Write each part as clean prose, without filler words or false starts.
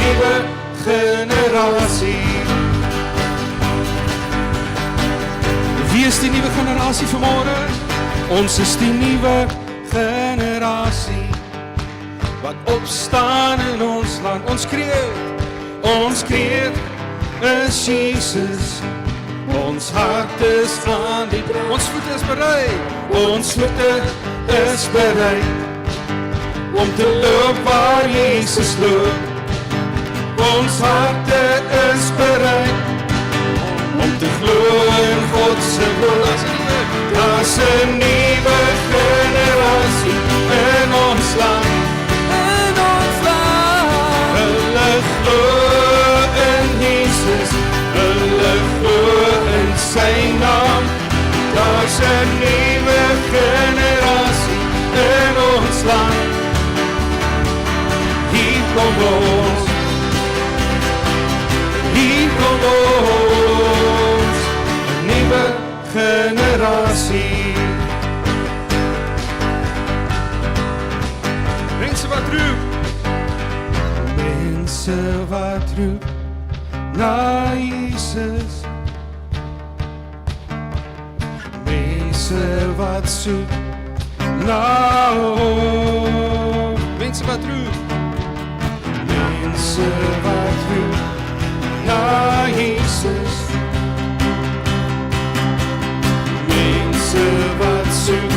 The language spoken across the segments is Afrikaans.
nuwe generasie. Wie is die nuwe generasie vanmôre? Ons is die nuwe generasie wat opstaan in ons land. Ons kreet is Jesus. Ons hart is aan die brand. Ons voete is bereid. Ons voete is bereid om te loop waar Jesus loop. Ons harte is bereid om te glo in God se woord. Daar's 'n nuwe generasie in ons land. Hulle glo in Jesus. Hulle glo in sy naam. Daar's 'n nuwe generasie in ons land. Hier kom ons. Hier kom ons. 'n nuwe generasie. Mense wat roep. Mense wat roep na Jesus. Mense wat soek na hom. Mense wat roep. Mense wat roep na Jesus. Mense wat soek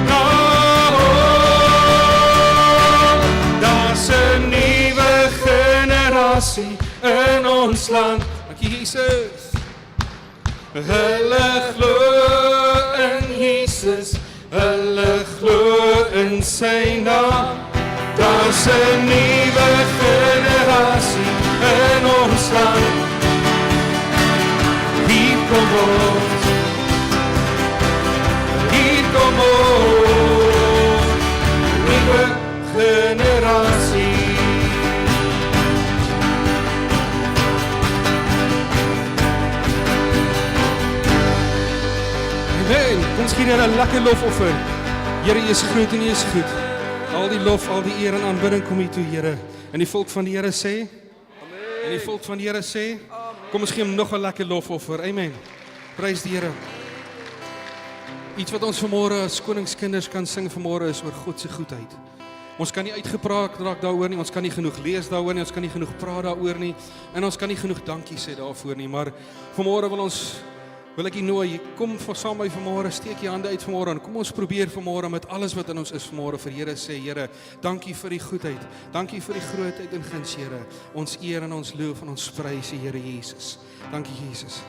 na hom. Daar's 'n nuwe generasie in ons land. Dankie Jesus. Hulle glo in Jesus. Hulle glo in sy naam. Daar's 'n nuwe generasie in ons land. Hier kom ons. Hier kom ons. Nuwe generasie. Amen. Ons gee Here 'n lekker lofoffer. Here, U is groot en U is goed. Al die lof, al die eer en aanbidding kom U toe, Here. En die volk van die Here sê? Amen. En die volk van die Here sê? Amen. Kom ons gee hom nog 'n lekker lofoffer. Amen. Prys die Here. Iets wat ons vanmôre as koningskinders kan sing vanmôre is oor God se goedheid. Ons kan nie uitgepraat raak daaroor nie, ons kan nie genoeg lees daaroor nie, ons kan nie genoeg praat daaroor nie, en ons kan nie genoeg dankie sê daarvoor nie, maar vanmôre wil ek U nooi, kom saam by vanmôre, steek jy hande uit vanmôre en kom ons probeer vanmôre met alles wat in ons is vanmôre vir Here sê, Here, dankie vir die goedheid, dankie vir die grootheid en guns, Here. Ons eer en ons loof en ons prys U, Here Jesus. Dankie Jesus.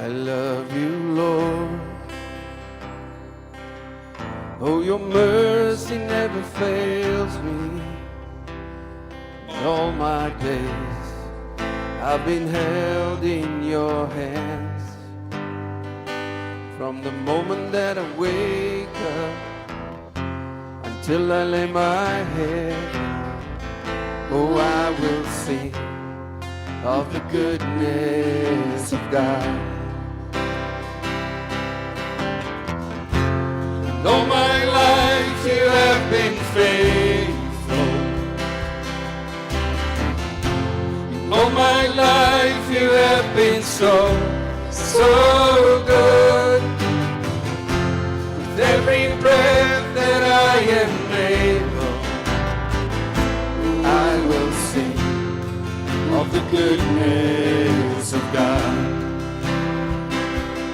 I love you, Lord. Oh, your mercy never fails me. All my days I've been held in your hands. From the moment that I wake up until I lay my head, oh, I will sing of the goodness of God. All my life you have been faithful. All my life you have been so, so good. With every breath that I am able, I will sing of the goodness of God.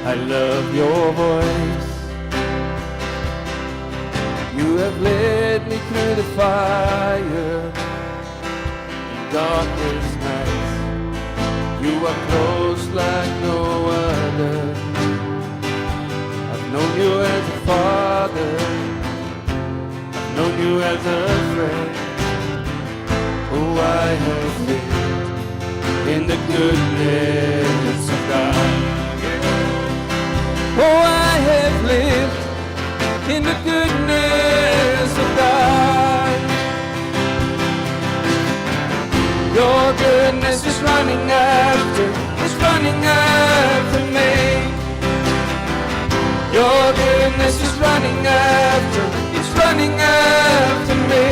I love your voice. You have led me through the fire in darkest nights. You are close like no other. I've known you as a father. I've known you as a friend. Oh, I have lived in the goodness of God. Oh, I have lived in the goodness of God. Your goodness is running after, it's running running after me. Your goodness is running after, it's running after me.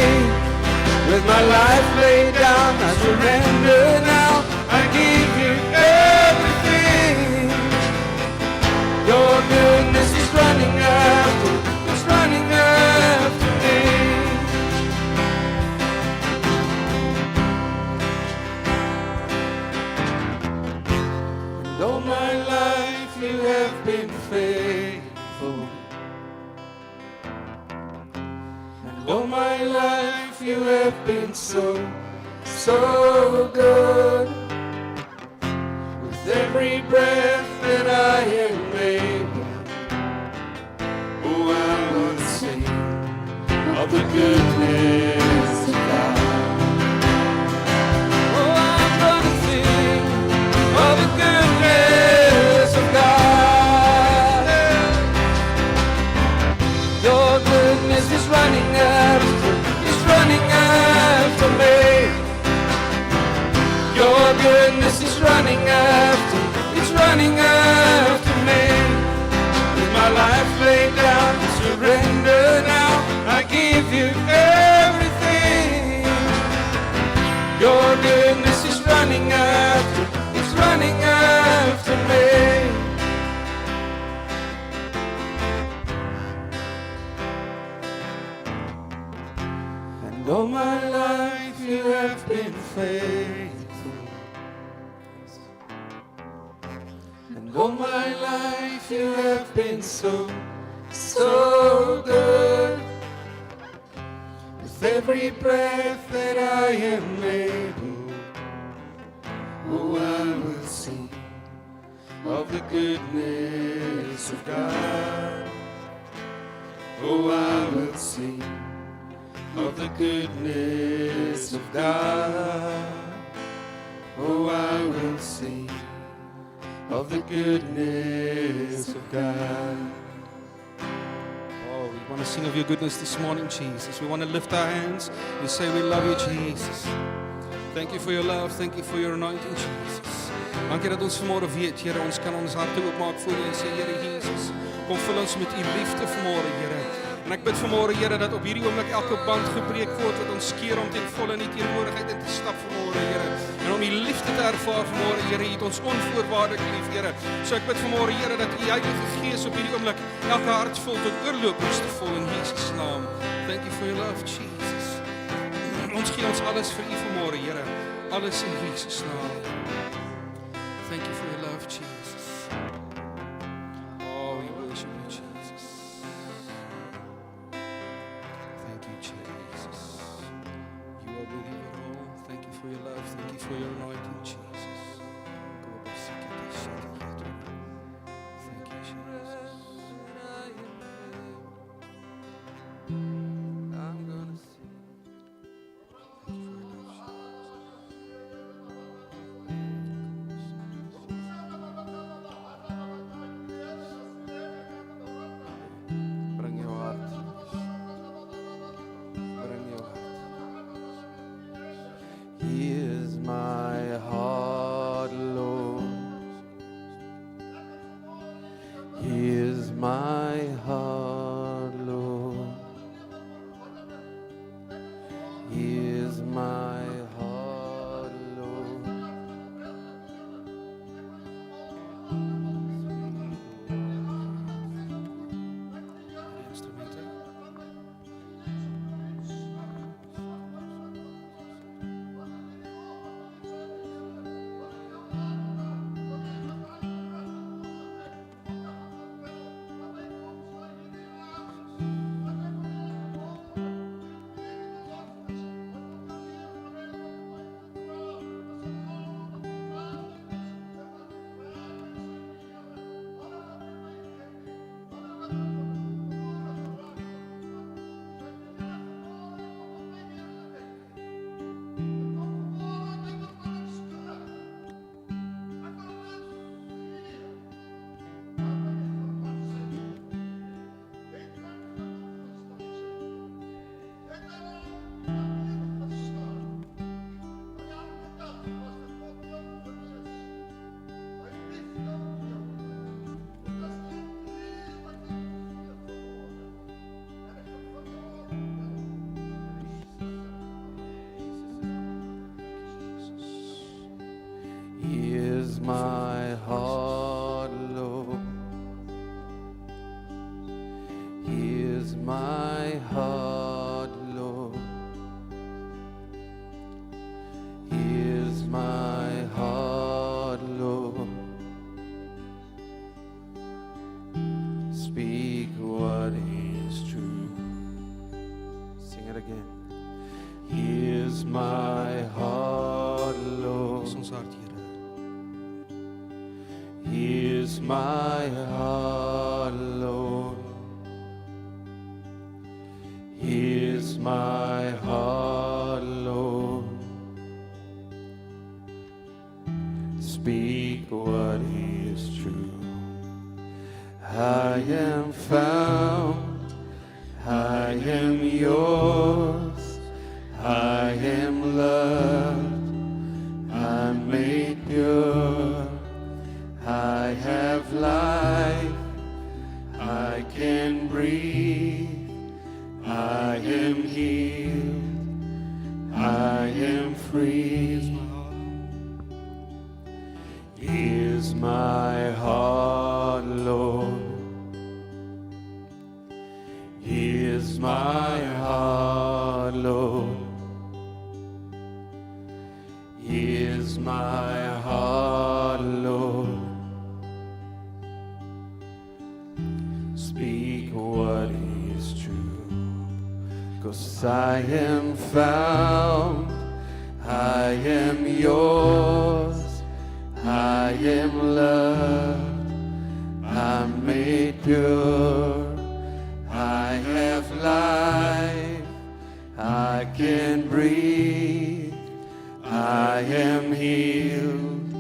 With my life laid down, I surrender now. I give you everything. Your goodness is running after, it's running after me. And all my life you have been faithful. And all my life you have been so, so good. With every breath that I am able, oh, I will sing of the goodness of God. Oh, I'm gonna sing of the goodness of God. Your goodness is running after, it's running after me. Your goodness is running after, it's running after me. With my life laid down, I surrender now. I give you everything. Your goodness is running after, it's running after me. And all my life you have been faithful. And all my life you have been so, so good. With every breath that I am able, oh, I will sing of the goodness of God. Oh, I will sing of the goodness of God. Oh, I will sing of the goodness of God. Oh, we want to sing of your goodness this morning, Jesus. We want to lift our hands and say we love you, Jesus. Thank you for your love. Thank you for your anointing, Jesus. Dankie dat ons vanmôre weet, Here, ons kan ons harte oopmaak voor U en sê, Here Jesus, kom vul ons met U liefde vanmôre, Here. En ek bid vanmôre, Here, dat op hierdie oomblik elke band gebreek word wat ons keer om ten volle in U teenwoordigheid in te stap vanmôre, Here. En om U liefde te ervaar vanmôre, Here, U het ons onvoorwaardelik lief, Here. So ek bid vanmôre, Here, dat U Heilige Gees op hierdie oomblik elke hart vul tot oorlopers te vol in Jesus naam. Thank you for your love, Jesus. Ons gee ons alles vir U vanmôre, Here. Alles in Jesus naam. Thank you for your love, Jesus. Oh, we worship you, Jesus. Thank you, Jesus. You are worthy of it all. Thank you for your love. Thank you for your anointing, Jesus. Thank you, Jesus. I'm gonna sing. Thank you for your love, Bring jou hart. Bring jou hart. He is my Here's my heart, Lord. Here's my heart, Lord. Speak what is true. I am found, I am yours, I am loved, I'm made pure. I have life, I can breathe, I am healed, I am free. Here's my heart, Lord. Here's my heart, Lord. Here's my heart, Lord. Speak what is true, 'cause I am found, I am yours, I am loved, I'm made pure, I have life, I can breathe, I am healed,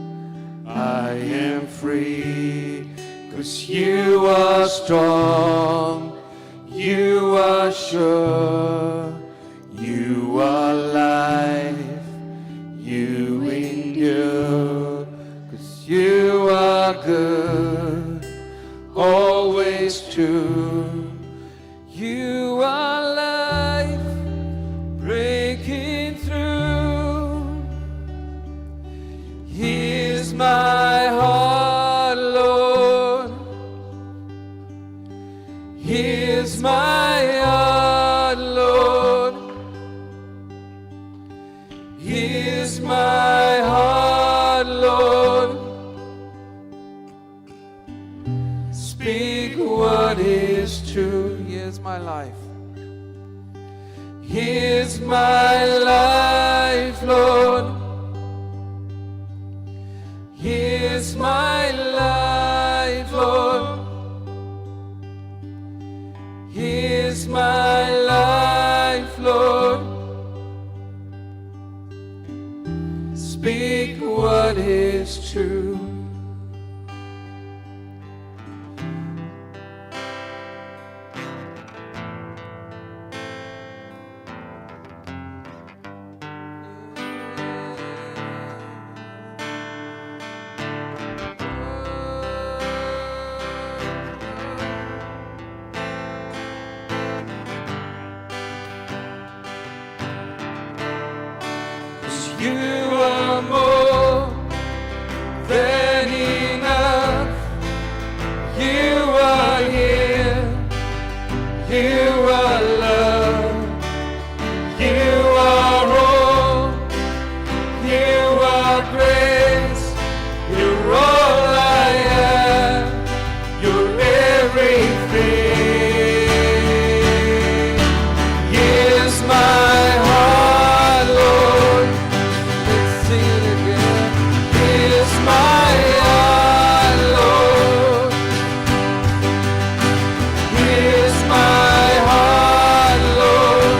I am free. 'Cause you are strong, you are sure, you are life, you endure. 'Cause you are good, always true. You are life, breaking through. Here's my heart, Lord. Here's my heart, Lord. Here's my heart, Lord. Speak what is true. Here's my life. Here's my life, Lord. Here's my life, Lord. Here's my life, Lord. Speak what is true. You are more than enough. You are here. You are love. You are all. You are grace. You're all I am. You're everything. Here's my heart, Lord. Sing it again. Here's my heart, Lord. Here's my heart, Lord.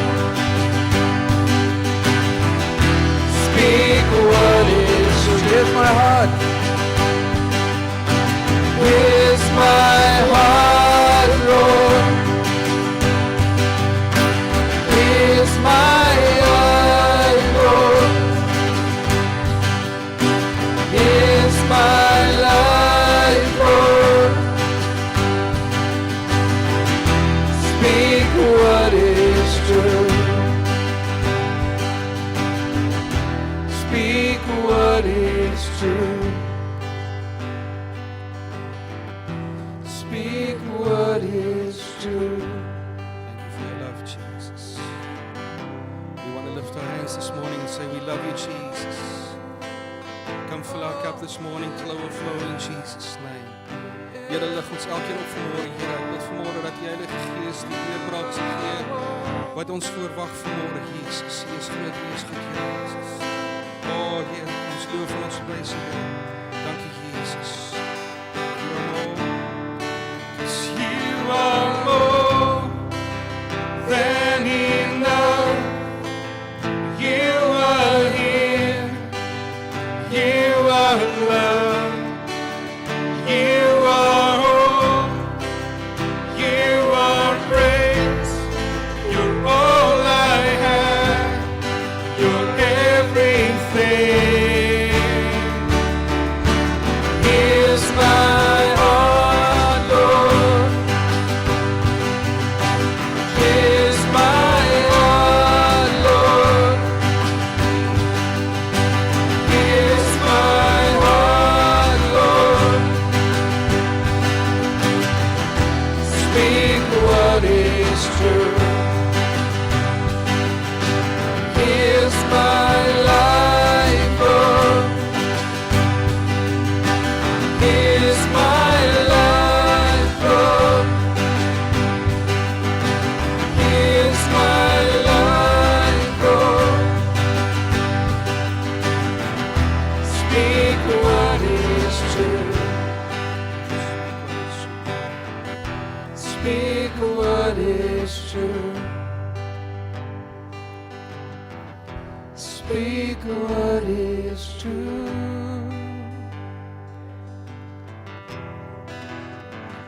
Speak what is true. Here's my heart. Here's my heart, Lord. Here's my heart, Lord. Here's my life, Lord. Speak what is true. Speak what is true. Speak what is true. Thank you for your love, Jesus. We want to lift our hands this morning and say, we love you, Jesus. Come fill our cup this morning till overflow in Jesus' name. Here lig ons elkeen op vanmorgen, Here. Ek bid vanmorgen dat die Heilige Gees die deurbraak sal gee wat ons voorwag vanmorgen, Jesus. Hy is groot, hy is goed, Jesus. O, Heer, ons loof en ons prys, Heer. Dankie, Jesus. what is true. Speak what is true.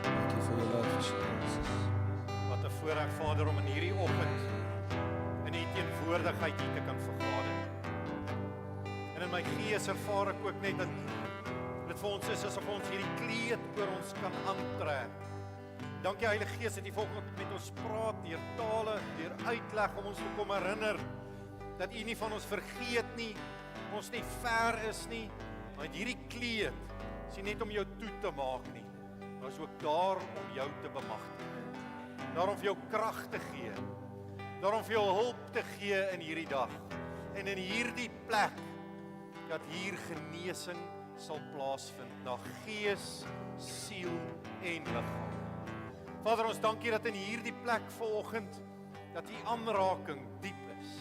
Thank you for your love, Jesus. Wat 'n voorreg, Vader, om in hierdie oggend in U teenwoordigheid hier te kan vergader. En in my gees ervaar ek ook net dat dit vir ons is asof ons hierdie kleed oor ons kan aantrek. Dankie Heilige Gees dat U vanoggend met ons praat deur tale, deur uitleg om ons te kom herinner dat U nie van ons vergeet nie, ons nie ver is nie, maar hierdie kleed is nie net om jou toe te maak nie, maar is ook daar om jou te bemagtig. Daarom vir jou krag te gee, daarom vir jou hulp te gee in hierdie dag, en in hierdie plek, dat hier genesing sal plaasvind, na gees, siel en liggaam. Vader, ons dankie dat in hierdie plek vanoggend, dat die aanraking diep is,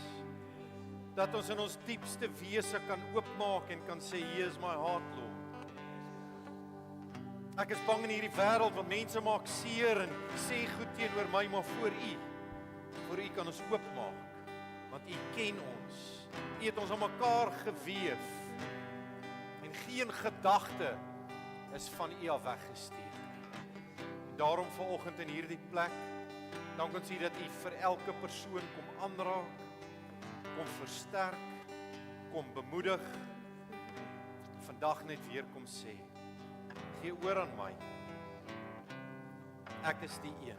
dat ons in ons diepste wese kan oopmaak en kan sê, Here is my heart, Lord. Ek is bang in hierdie wêreld, want mense maak seer en sê goed teenoor my, maar voor U kan ons oopmaak, want U ken ons. U het ons aan mekaar geweef, en geen gedagte is van U af weggesteek. En daarom vanoggend in hierdie plek, dank ons U dat U vir elke persoon kom aanraak, kom versterk, kom bemoedig, vandag net weer kom sê, gee oor aan my, ek is die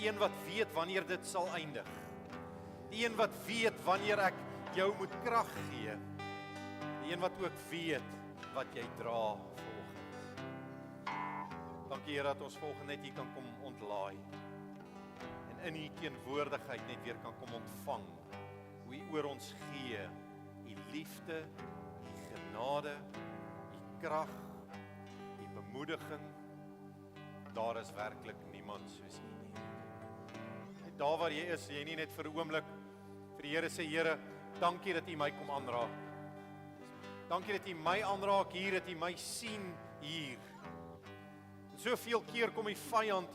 een wat weet wanneer dit sal eindig, die een wat weet wanneer ek jou moet krag gee, die een wat ook weet wat jy dra vanoggend. Dankie Here dat ons vanoggend net hier kan kom ontlaai, en in U teenwoordigheid net weer kan kom ontvang, hoe U oor ons gee, U liefde, U genade, U krag, U bemoediging. Daar is werklik niemand soos U nie. Net daar waar jy is, jy nie net vir 'n oomblik vir die Here sê, Here, dankie dat U my kom aanraak. Dankie dat U my aanraak hier, dat U my sien hier. En soveel keer kom die vyand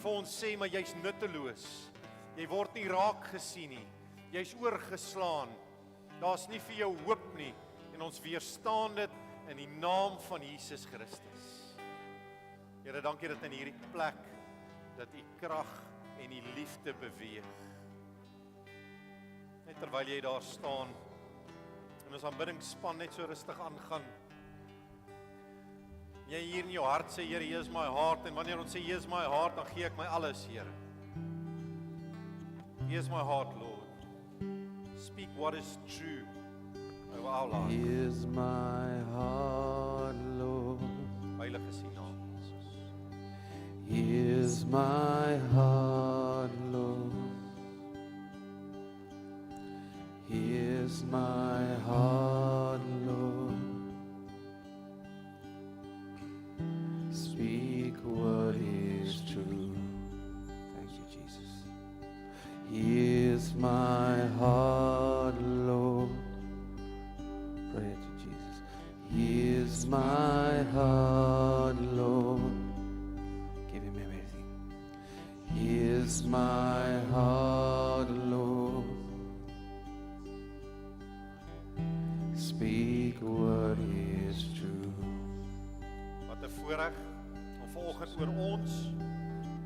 vir ons sê, maar jy's nutteloos. Jy word nie raak gesien nie. Jy's oorgeslaan, daar's nie vir jou hoop nie, en ons weerstaan dit in die naam van Jesus Christus. Here, dankie dat in hierdie plek, dat U krag en U liefde beweeg. Net terwyl jy daar staan, en ons aanbiddingsspan net so rustig aangaan, jy hier in jou hart sê, Here, hier is my hart, en wanneer ons sê, hier is my hart, dan gee ek my alles, Here. Here is my heart, Lord. Speak what is true over our lives. Here's my heart, Lord. Heilige is U naam, Jesus. Here's my heart, Lord. Here's my heart, Lord. Speak what is true. Thank you, Jesus. Here's my heart, Lord. Pray it to Jesus. Here's my heart, Lord. Give Him everything. Here's my heart, Lord. Speak what is true. Wat 'n voorreg om vanoggend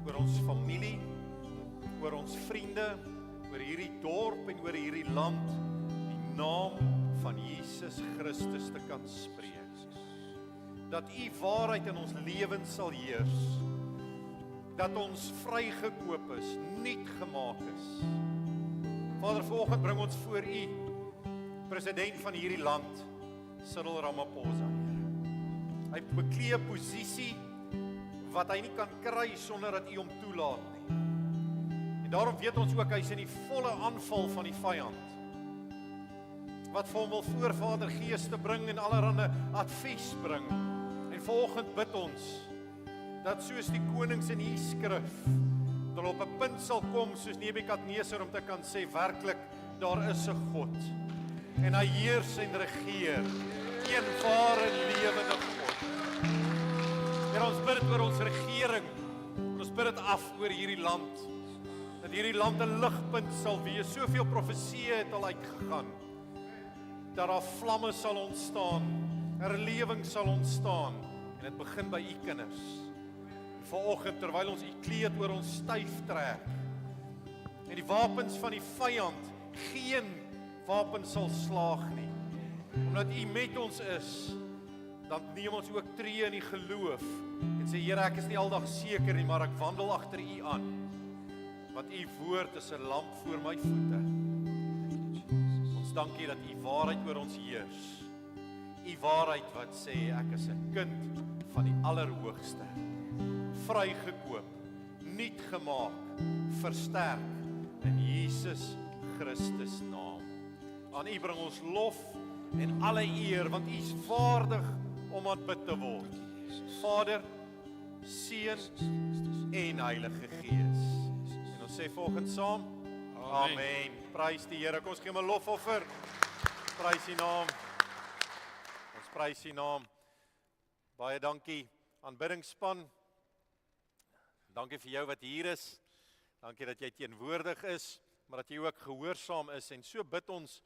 oor ons familie, oor ons vriende, oor hierdie dorp en oor hierdie land, die naam van Jesus Christus te kan spreek. Dat U waarheid in ons lewens sal heers, dat ons vrygekoop is, nuut gemaak is. Vader, vanoggend bring ons voor U, president van hierdie land, Cyril Ramaphosa, Here. Hy beklee 'n posisie wat hy nie kan kry sonder dat U hom toelaat nie. En daarom weet ons ook, hy is in die volle aanval van die vyand, wat vir hom wil voor Vader Gees te bring en allerhande advies bring. En vanoggend bid ons, dat soos die konings in die skrif, dat op 'n punt sal kom, soos Nebukadneser, om te kan sê, werklik, daar is 'n God. En hy heers en regeer, een ware lewende God. En ons bid oor ons regering, ons bid dit af oor hierdie land. Dat hierdie land 'n ligpunt sal wees. Soveel profeseë het al uitgegaan. Dat daar vlamme sal ontstaan, herlewing sal ontstaan en dit begin by u kinders. Vanoggend terwyl ons u kleed oor ons styf trek en die wapens van die vyand, geen wapen sal slaag nie. Omdat u met ons is, dan neem ons ook tree in die geloof en sê Here, ek is nie aldag seker nie, maar ek wandel agter u aan. Want u woord is 'n lamp voor my voete. Ons dankie dat u waarheid oor ons heers. U waarheid wat sê ek is 'n kind van die Allerhoogste. Vrygekoop, nuut gemaak, versterk in Jesus Christus naam. Aan u bring ons lof en alle eer, want u is waardig om aanbid te word. Vader, Seun en Heilige Gees. En ons sê volgens saam, Amen. Prys die Here. Kom ons gee hom 'n lofoffer. Prys die naam. Ons prys die naam. Baie dankie aanbiddingsspan. Dankie vir jou wat hier is. Dankie dat jy teenwoordig is, maar dat jy ook gehoorsaam is. En so bid ons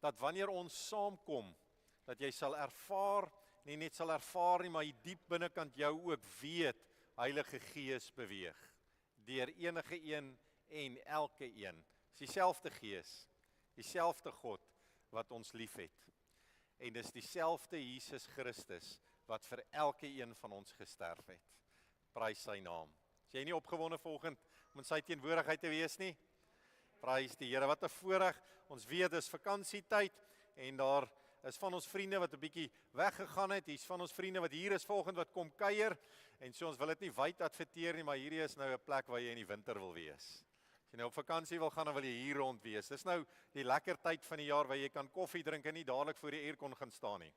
dat wanneer ons saamkom, dat jy sal ervaar, nie net sal ervaar nie, maar jy diep binnekant jou ook weet, Heilige Gees beweeg. Deur enige een en elke een. Dis dieselfde Gees, dieselfde God wat ons liefhet. En dis dieselfde Jesus Christus wat vir elke een van ons gesterf het. Prys sy naam. Is jy nie opgewonde vanoggend om in sy teenwoordigheid te wees nie? Prys die Here, wat 'n voorreg. Ons weet dis vakansietyd en daar is van ons vriende wat 'n bietjie weggegaan het. Hier's van ons vriende wat hier is vanoggend wat kom kuier en so ons wil dit nie wyd adverteer nie, maar hierdie is nou 'n plek waar jy in die winter wil wees. As jy nou op vakansie wil gaan, dan wil jy hier rond wees. Dis nou die lekker tyd van die jaar waar jy kan koffie drink en nie dadelik voor die aircon gaan staan nie.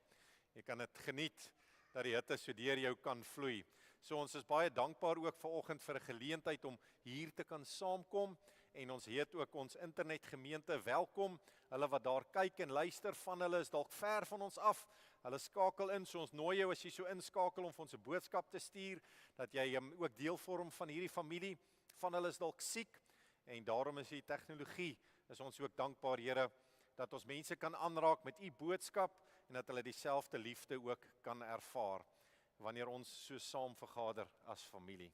Jy kan dit geniet dat die hitte so deur jou kan vloei. So ons is baie dankbaar ook vanoggend vir 'n geleentheid om hier te kan saamkom en ons heet ook ons internetgemeente welkom. Hulle wat daar kyk en luister, van hulle is dalk ver van ons af. Hulle skakel in, so ons nooi jou as jy so inskakel om vir ons 'n boodskap te stuur, dat jy ook deel vorm van hierdie familie. Van hulle is dalk siek en daarom is die tegnologie, is ons ook dankbaar Here, dat ons mense kan aanraak met u boodskap en dat hulle dieselfde liefde ook kan ervaar wanneer ons so saam vergader as familie.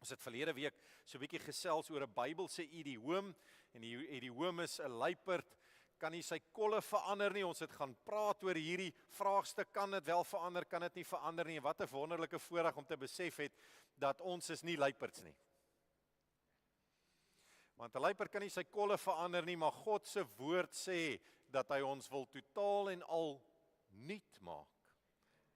Ons het verlede week so 'n bietjie gesels oor 'n Bybelse idioom en die idioom is 'n luiperd, kan nie sy kolle verander nie. Ons het gaan praat oor hierdie vraagstuk, kan dit wel verander, kan dit nie verander nie. En wat 'n wonderlike voorreg om te besef het dat ons is nie luiperds nie. Want 'n luiperd kan nie sy kolle verander nie, maar God se woord sê dat hy ons wil totaal en al nuut maak.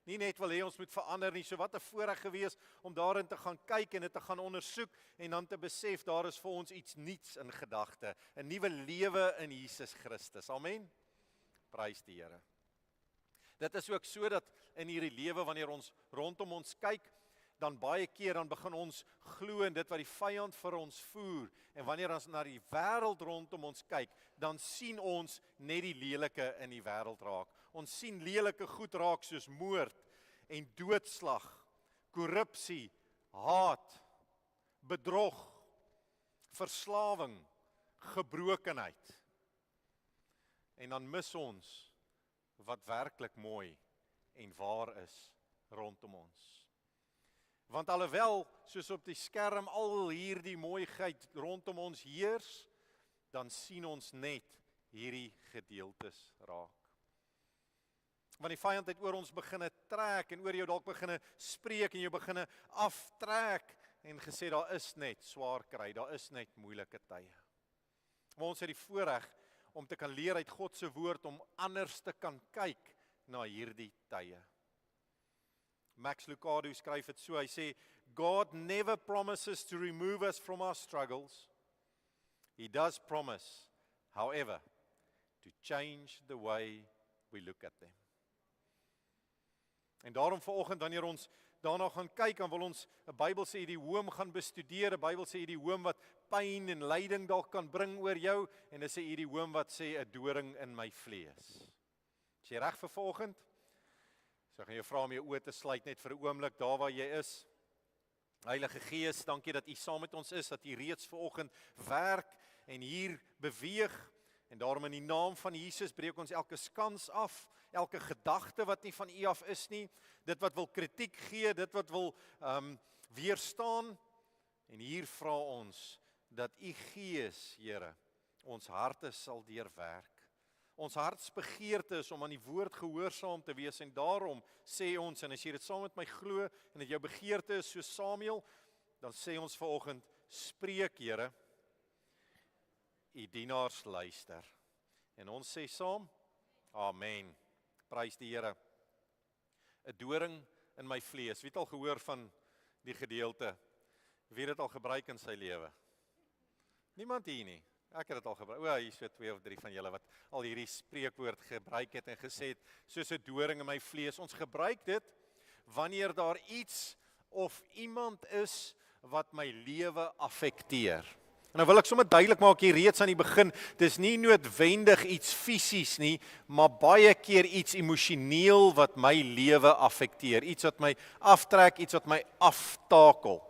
Nie net wil hê ons moet verander nie, so wat 'n voorreg gewees om daarin te gaan kyk en dit te gaan ondersoek en dan te besef daar is vir ons iets nuuts in gedagte, 'n nuwe lewe in Jesus Christus. Amen. Prys die Here. Dit is ook so dat in hierdie lewe wanneer ons rondom ons kyk, dan baie keer dan begin ons glo in dit wat die vyand vir ons voer en wanneer ons na die wêreld rondom ons kyk, dan sien ons net die lelike in die wêreld raak. Ons sien lelike goed raak soos moord en doodslag, korrupsie, haat, bedrog, verslawing, gebrokenheid. En dan mis ons wat werklik mooi en waar is rondom ons. Want alhoewel, soos op die skerm, al hierdie mooiheid rondom ons heers, dan sien ons net hierdie gedeeltes raak. Want die vyand het oor ons beginne trek en oor jou dalk beginne spreek en jou beginne aftrek en gesê daar is net swaar kry, daar is net moeilike tye. Maar ons het die voorreg om te kan leer uit God se woord om anders te kan kyk na hierdie tye. Max Lucado skryf dit so, hy sê, God never promises to remove us from our struggles. He does promise, however, to change the way we look at them. En daarom vanoggend, wanneer ons daarna gaan kyk, dan wil ons 'n Bybelse idioom gaan bestudeer, 'n Bybelse idioom wat pyn en lyding dalk kan bring oor jou, en dis 'n idioom wat sê 'n doring in my vlees. Is jy reg vir vanoggend? So gaan jy vra om jou oë te sluit net vir 'n oomblik daar waar jy is. Heilige Gees, dankie dat U saam met ons is, dat U reeds vanoggend werk en hier beweeg. En daarom in die naam van Jesus breek ons elke skans af, elke gedagte wat nie van U af is nie, dit wat wil kritiek gee, dit wat wil weerstaan. En hier vra ons dat U Gees, Here, ons harte sal deurwerk. Ons hartsbegeerte is om aan die woord gehoorsaam te wees en daarom sê ons, en as jy dit saam met my glo en dat jou begeerte is soos Samuel, dan sê ons vanoggend, spreek Here, U dienaars luister. En ons sê saam, amen. Prys die Here. 'n doring in my vlees. Wie het al gehoor van die gedeelte? Wie het dit al gebruik in sy lewe? Niemand hier nie. Ek het dit al gebruik. Hier is so 2 of 3 van julle wat al hierdie spreekwoord gebruik het en gesê het, soos 'n doring in my vlees. Ons gebruik dit wanneer daar iets of iemand is wat my lewe affekteer. En nou wil ek sommer duidelik maak hier reeds aan die begin, dis nie noodwendig iets fisies nie, maar baie keer iets emosioneel wat my lewe affekteer. Iets wat my aftrek, iets wat my aftakel.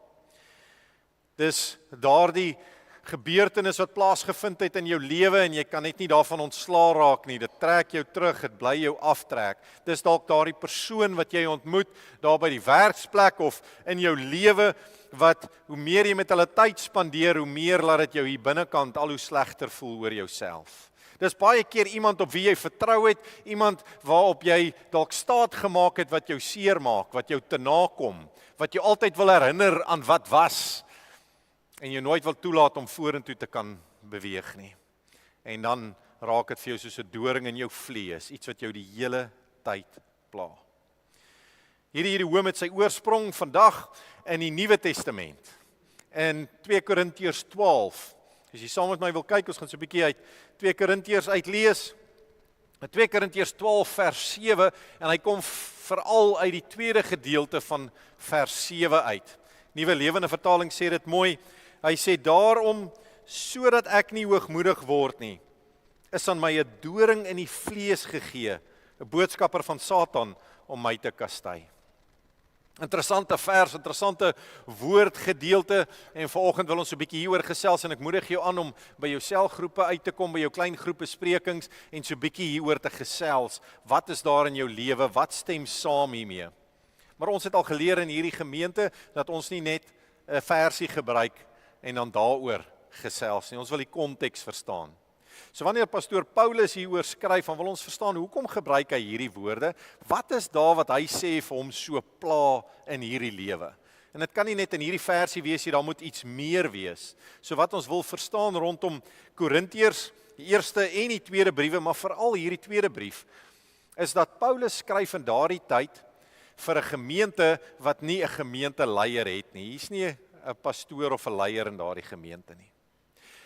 Dis daardie gebeurtenis wat plaasgevind het in jou lewe en jy kan net nie daarvan ontslaa raak nie. Dit trek jou terug, dit bly jou aftrek. Dis dalk daardie persoon wat jy ontmoet daar by die werksplek of in jou lewe wat hoe meer jy met hulle tyd spandeer, hoe meer laat dit jou hier binnekant al hoe slegter voel oor jouself. Dis baie keer iemand op wie jy vertrou het, iemand waarop jy dalk staat gemaak het wat jou seer maak, wat jou te nakom, wat jou altyd wil herinner aan wat was. En jy nooit wil toelaat om vorentoe te kan beweeg nie. En dan raak dit vir jou soos 'n doring in jou vlees, iets wat jou die hele tyd pla. Hierdie hoom het sy oorsprong vandag in die Nuwe Testament. In 2 Korintiërs 12. As jy saam met my wil kyk, ons gaan so 'n bietjie uit 2 Korintiërs uitlees. In 2 Korintiërs 12 vers 7 en hy kom veral uit die tweede gedeelte van vers 7 uit. Nuwe Lewende Vertaling sê dit mooi. Hy sê, daarom, sodat ek nie hoogmoedig word nie, is aan my 'n doring in die vlees gegee, 'n boodskapper van Satan, om my te kastei. Interessante vers, interessante woordgedeelte, en vanoggend wil ons so 'n bietjie hieroor gesels, en ek moedig jou aan om by jou selgroepe uit te kom, by jou klein groep besprekings, en so 'n bietjie hieroor te gesels. Wat is daar in jou lewe? Wat stem saam hiermee? Maar ons het al geleer in hierdie gemeente, dat ons nie net 'n versie gebruik, en dan daaroor gesels nie. Ons wil die konteks verstaan. So wanneer pastoor Paulus hieroor skryf, dan wil ons verstaan, hoekom gebruik hy hierdie woorde? Wat is daar wat hy sê vir hom so pla in hierdie lewe? En dit kan nie net in hierdie versie wees nie, daar moet iets meer wees. So wat ons wil verstaan rondom Korintiërs, die eerste en die tweede briewe, maar veral hierdie tweede brief, is dat Paulus skryf in daardie tyd vir 'n gemeente wat nie 'n gemeenteleier het nie. Hier's nie 'n pastoor of 'n leier in daardie gemeente nie.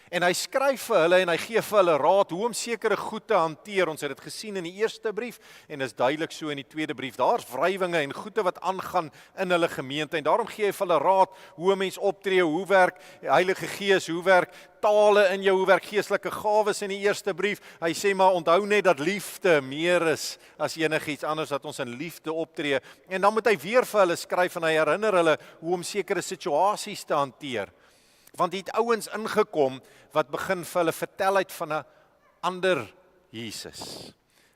En hy skryf vir hulle en hy gee vir hulle raad hoe om sekere goed te hanteer. Ons het dit gesien in die eerste brief en is duidelik so in die tweede brief. Daar's wrywinge en goede wat aangaan in hulle gemeente en daarom gee hy vir hulle raad hoe 'n mens optree, hoe werk die Heilige Gees, hoe werk tale in jou, hoe werk geestelike gawes in die eerste brief. Hy sê maar onthou net dat liefde meer is as enigiets anders, dat ons in liefde optree. En dan moet hy weer vir hulle skryf en hy herinner hulle hoe om sekere situasies te hanteer. Want die het ouens ingekom wat begin vir hulle vertel uit van 'n ander Jesus.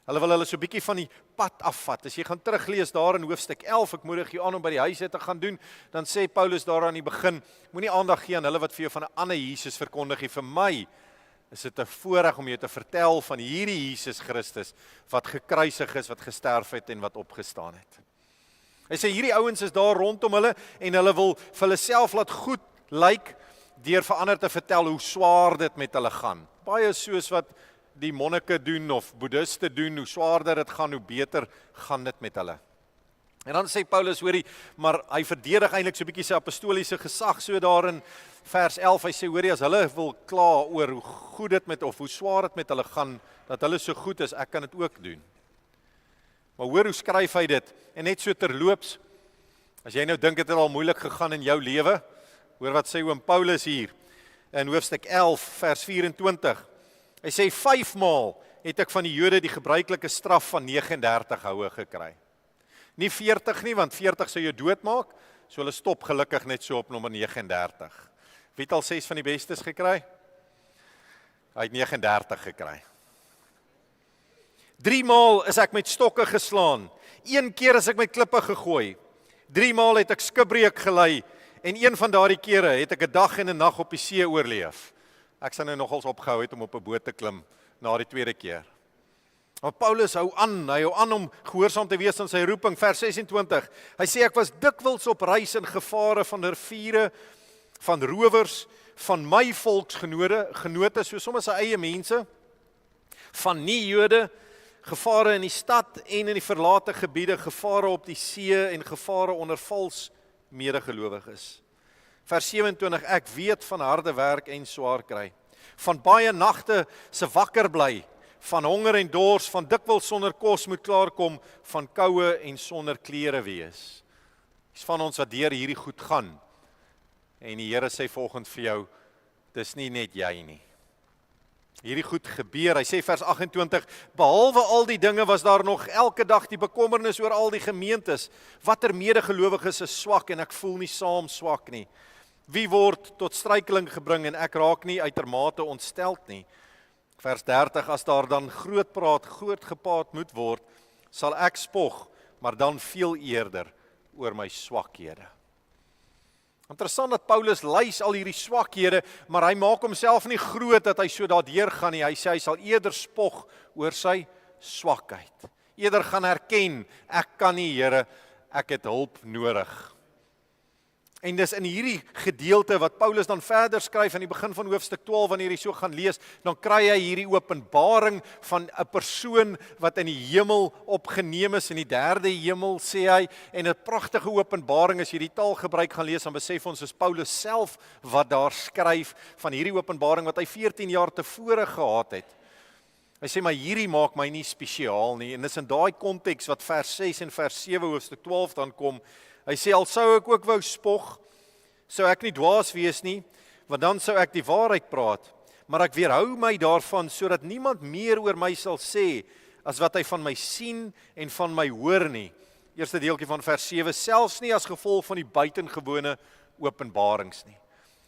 Hulle wil hulle so 'n bietjie van die pad afvat. As jy gaan teruglees daar in hoofstuk 11, ek moedig jou aan om by die huise te gaan doen, dan sê Paulus daar aan die begin, moenie aandag gee aan hulle wat vir jou van 'n ander Jesus verkondig nie. Vir my is dit 'n voorreg om jou te vertel van hierdie Jesus Christus wat gekruisig is, wat gesterf het en wat opgestaan het. Hy sê hierdie ouens is daar rondom hulle en hulle wil vir hulle self laat goed lyk deur vir ander te vertel hoe swaar dit met hulle gaan. Baie soos wat die monnike doen of boeddhiste doen, hoe swaarder dit gaan, hoe beter gaan dit met hulle. En dan sê Paulus, hoorie, maar hy verdedig eintlik so 'n bietjie sy apostoliese gesag so daar in vers 11. Hy sê, hoorie, as hulle wil kla oor hoe goed dit met of hoe swaar dit met hulle gaan, dat hulle so goed is, ek kan dit ook doen. Maar hoor hoe skryf hy dit? En net so terloops, as jy nou dink dit het al moeilik gegaan in jou lewe, hoor wat sê oom Paulus hier in hoofstuk 11 vers 24. Hy sê 5 maal het ek van die Jode die gebruikelike straf van 39 houe gekry. Nie 40 nie, want 40 sou jou doodmaak. So hulle stop gelukkig net so op nommer 39. Wie het al 6 van die bestes gekry? Hy het 39 gekry. 3 maal is ek met stokke geslaan. 1 keer is ek met klippe gegooi. 3 maal het ek skipbreuk gelei. En een van daardie kere het ek 'n dag en 'n nag op die see oorleef. Ek sou nou nogals opgehou het om op 'n boot te klim na die tweede keer. Maar Paulus hou aan om gehoorsaam te wees aan sy roeping, vers 26. Hy sê ek was dikwels op reis in gevare van riviere, van rowers, van my volksgenote, so sommer sy eie mense, van nie-Jode, gevare in die stad en in die verlate gebiede, gevare op die see en gevare onder vals medegelowiges. Vers 27, ek weet van harde werk en swaar kry, van baie nagte se wakker bly, van honger en dors, van dikwels sonder kos moet klaarkom, van koue en sonder klere wees. Dis van ons wat deur hierdie goed gaan. En die Here sê volgens vir jou, dis nie net jy nie. Hierdie goed gebeur, hy sê vers 28, behalwe al die dinge was daar nog elke dag die bekommernis oor al die gemeentes. Watter medegelowiges is swak en ek voel nie saam swak nie. Wie word tot struikeling gebring en ek raak nie uitermate ontsteld nie. Vers 30, as daar dan groot praat, groot gepraat moet word, sal ek spog, maar dan veel eerder oor my swakhede. Interessant dat Paulus lys al hierdie swakhede, maar hy maak homself nie groot dat hy so daardeur gaan nie. Hy sê hy sal eerder spog oor sy swakheid. Eerder gaan erken, ek kan nie, Here, ek het hulp nodig. En dis in hierdie gedeelte wat Paulus dan verder skryf aan die begin van hoofstuk 12, wanneer jy so gaan lees, dan kry hy hierdie openbaring van 'n persoon wat in die hemel opgeneem is, in die derde hemel, sê hy, en 'n pragtige openbaring, as jy die taalgebruik gaan lees, dan besef ons is Paulus self wat daar skryf van hierdie openbaring wat hy 14 jaar tevore gehad het. Hy sê, maar hierdie maak my nie spesiaal nie, en dis in daai konteks wat vers 6 en vers 7 hoofstuk 12 dan kom. Hy sê, al sou ek ook wou spog, sou ek nie dwaas wees nie, want dan sou ek die waarheid praat, maar ek weerhou my daarvan, sodat niemand meer oor my sal sê, as wat hy van my sien en van my hoor nie. Eerste deeltjie van vers 7, selfs nie as gevolg van die buitengewone openbarings nie.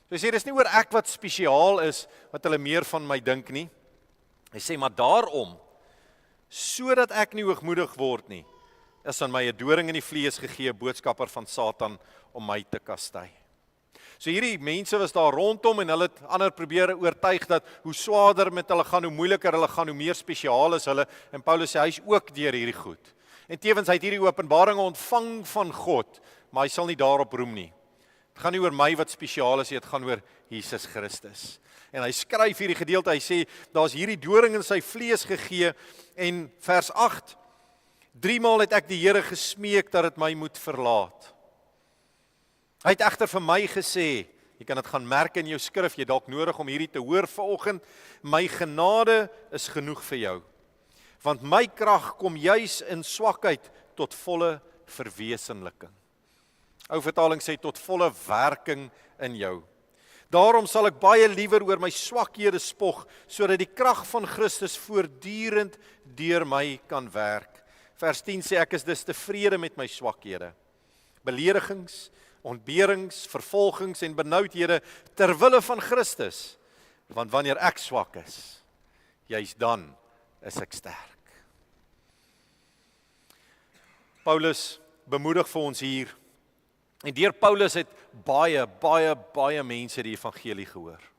So hy sê, dis nie oor ek wat spesiaal is, wat hulle meer van my dink nie. Hy sê, maar daarom, sodat ek nie hoogmoedig word nie, is aan my 'n doring in die vlees gegee, boodskapper van Satan, om my te kastei. So hierdie mense was daar rondom en hulle het ander probeer oortuig dat hoe swaarder met hulle gaan, hoe moeiliker hulle gaan, hoe meer spesiaal is hulle. En Paulus sê hy is ook deur hierdie goed. En tevens hy het hierdie openbaringe ontvang van God, maar hy sal nie daarop roem nie. Het gaan nie oor my wat spesiaal is, dit gaan oor Jesus Christus. En hy skryf hierdie gedeelte, hy sê, daar's hierdie doring in sy vlees gegee, en vers 8, 3 maal het ek die Here gesmeek dat dit my moet verlaat. Hy het egter vir my gesê, jy kan dit gaan merk in jou skrif, jy dalk nodig om hierdie te hoor vanoggend, my genade is genoeg vir jou, want my krag kom juis in swakheid tot volle verwesenliking. Ou vertaling sê tot volle werking in jou. Daarom sal ek baie liewer oor my swakhede spog, sodat die krag van Christus voortdurend deur my kan werk. Vers 10 sê ek is dus tevrede met my swakhede, beledigings, ontberings, vervolgings en benoudhede ter wille van Christus, want wanneer ek swak is, juis dan is ek sterk. Paulus bemoedig vir ons hier, en deur Paulus het baie mense die evangelie gehoor.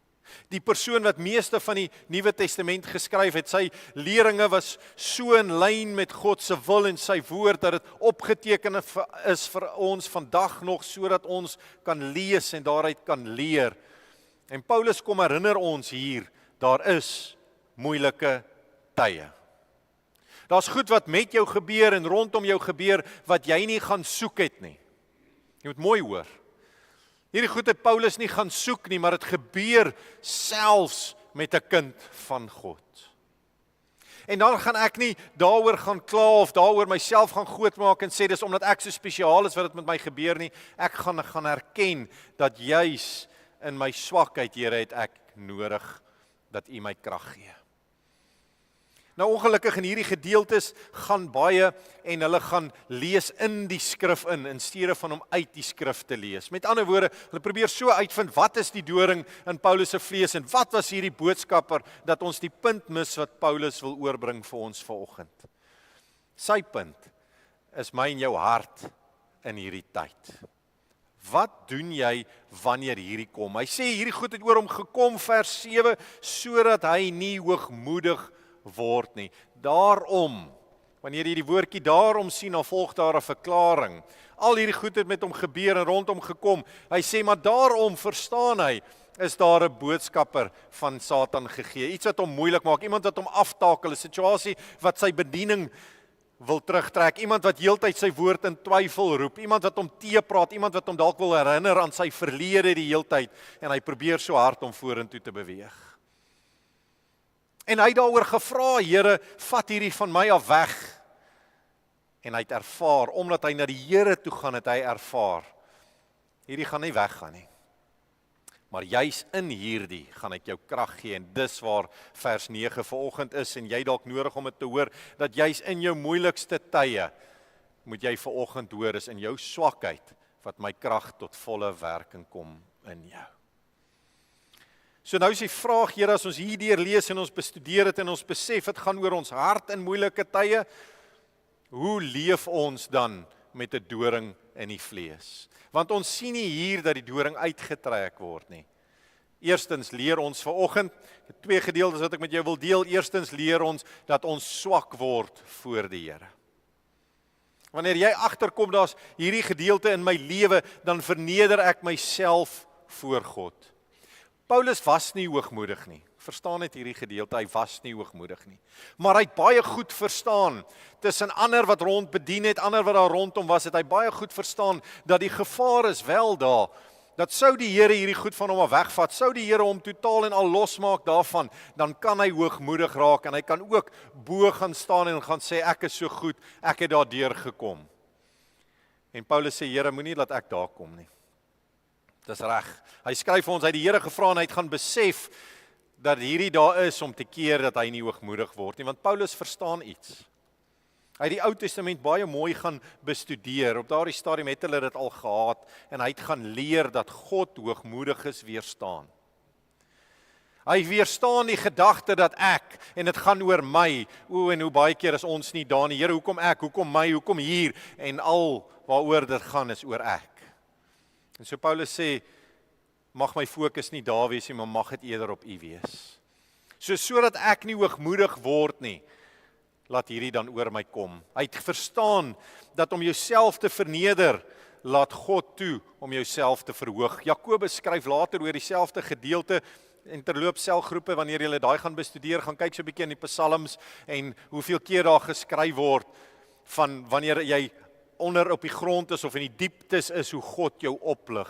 Die persoon wat meeste van die Nuwe Testament geskryf het, sy leringe was so in lyn met God se wil en sy woord, dat dit opgeteken is vir ons vandag nog, sodat ons kan lees en daaruit kan leer. En Paulus kom herinner ons hier, daar is moeilike tye. Daar's goed wat met jou gebeur en rondom jou gebeur, wat jy nie gaan soek het nie. Jy moet mooi hoor. Hierdie goed het Paulus nie gaan soek nie, maar dit gebeur selfs met 'n kind van God. En dan gaan ek nie daaroor gaan kla of daaroor myself gaan grootmaak en sê dis omdat ek so spesiaal is wat dit met my gebeur nie. Ek gaan erken dat juis in my swakheid, Here, het ek nodig dat U my krag gee. Nou ongelukkig in hierdie gedeeltes gaan baie en hulle gaan lees in die skrif in steede van om uit die skrif te lees. Met ander woorde, hulle probeer so uitvind wat is die doring in Paulus se vlees en wat was hierdie boodskapper dat ons die punt mis wat Paulus wil oorbring vir ons vanoggend. Sy punt is my en jou hart in hierdie tyd. Wat doen jy wanneer hierdie kom? Hy sê hierdie goed het oor hom gekom vers 7 sodat hy nie hoogmoedig word nie. Daarom, wanneer jy die woordjie daarom sien, dan volg daar 'n verklaring. Al hierdie goed het met hom gebeur en rondom gekom. Hy sê maar daarom verstaan hy, is daar 'n boodskapper van Satan gegee. Iets wat hom moeilik maak, iemand wat hom aftakel, 'n situasie wat sy bediening wil terugtrek, iemand wat heeltyd sy woord in twyfel roep, iemand wat hom teepraat, iemand wat hom dalk wil herinner aan sy verlede die heeltyd en hy probeer so hard om vorentoe te beweeg. En hy het daaroor gevra, Here, vat hierdie van my af weg. En hy het ervaar, omdat hy na die Here toe gaan, het hy ervaar, hierdie gaan nie weggaan nie. Maar juis in hierdie gaan ek jou krag gee, en dis waar vers 9 vanoggend is, en jy dalk nodig om dit te hoor, dat juis in jou moeilikste tye, moet jy vanoggend hoor, is in jou swakheid, wat my krag tot volle werking kom in jou. So nou is die vraag, Here, as ons hierdeur lees en ons bestudeer het en ons besef, het gaan oor ons hart in moeilike tye, hoe leef ons dan met 'n doring in die vlees? Want ons sien nie hier dat die doring uitgetrek word nie. Eerstens leer ons vanoggend, twee gedeeltes wat ek met jou wil deel, eerstens leer ons dat ons swak word voor die Here. Wanneer jy agterkom, daar's hierdie gedeelte in my lewe, dan verneder ek myself voor God. Paulus was nie hoogmoedig nie. Verstaan net hierdie gedeelte, hy was nie hoogmoedig nie. Maar hy het baie goed verstaan, tussen ander wat rond bedien het, ander wat daar rondom was, het hy baie goed verstaan, dat die gevaar is wel daar, dat sou die Here hierdie goed van hom af wegvat, sou die Here hom totaal en al losmaak daarvan, dan kan hy hoogmoedig raak, en hy kan ook bo gaan staan en gaan sê, ek is so goed, ek het daardeur gekom. En Paulus sê, Here, moenie laat ek daar kom nie. Dis reg. Hy skryf vir ons, hy het die Here gevra en hy het gaan besef dat hierdie daar is om te keer dat hy nie hoogmoedig word nie, want Paulus verstaan iets. Hy het die Ou Testament baie mooi gaan bestudeer, op daardie stadium het hulle dit al gehad, en hy het gaan leer dat God hoogmoediges weerstaan. Hy weerstaan die gedagte dat ek, en dit gaan oor my, en hoe baie keer is ons nie daar nie, Here, hoekom ek, hoekom my, hoekom hier, en al waaroor dit gaan is oor ek. En so Paulus sê, mag my fokus nie daar wees nie, maar mag dit eerder op U wees. Sodat ek nie hoogmoedig word nie, laat hierdie dan oor my kom. Hy het verstaan dat om jouself te verneder, laat God toe om jouself te verhoog. Jakobus skryf later oor dieselfde gedeelte, en terloop selgroepe, wanneer julle daai gaan bestudeer, gaan kyk so 'n bietjie in die psalms, en hoeveel keer daar geskryf word, van wanneer jy onder op die grond is, of in die dieptes is, hoe God jou oplig.